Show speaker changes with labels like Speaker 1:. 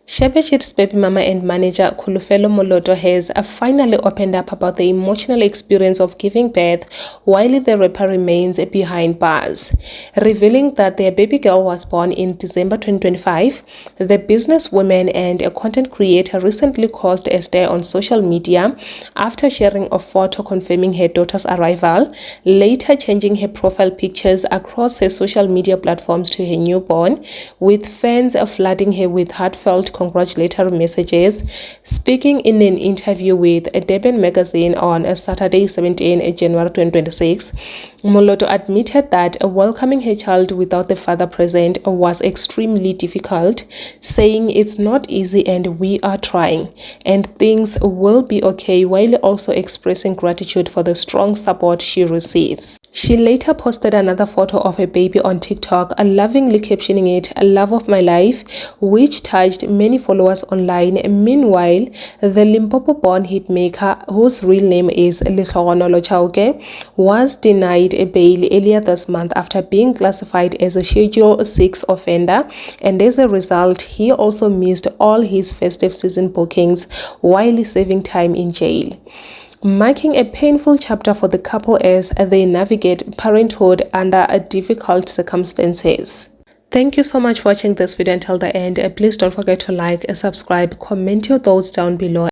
Speaker 1: Shebeshit's baby mama and manager Khulufelo Moloto has finally opened up about the emotional experience of giving birth while the rapper remains behind bars. Revealing that their baby girl was born in December 2025, the businesswoman and a content creator recently caused a stir on social media after sharing a photo confirming her daughter's arrival, later changing her profile pictures across her social media platforms to her newborn, with fans flooding her with heartfelt congratulatory messages. Speaking in an interview with Deben magazine on Saturday 17 January 2026, Moloto admitted that welcoming her child without the father present was extremely difficult, saying it's not easy and we are trying and things will be okay, while also expressing gratitude for the strong support she receives. She later posted another photo of her baby on TikTok, lovingly captioning it "Love of my life," which touched many followers online. Meanwhile, the Limpopo-born hitmaker, whose real name is Lihlogonolo Chauke, was denied a bail earlier this month after being classified as a Schedule 6 offender, and as a result, he also missed all his festive season bookings while serving time in jail, marking a painful chapter for the couple as they navigate parenthood under difficult circumstances. Thank you so much for watching this video until the end. Please don't forget to like, subscribe, comment your thoughts down below.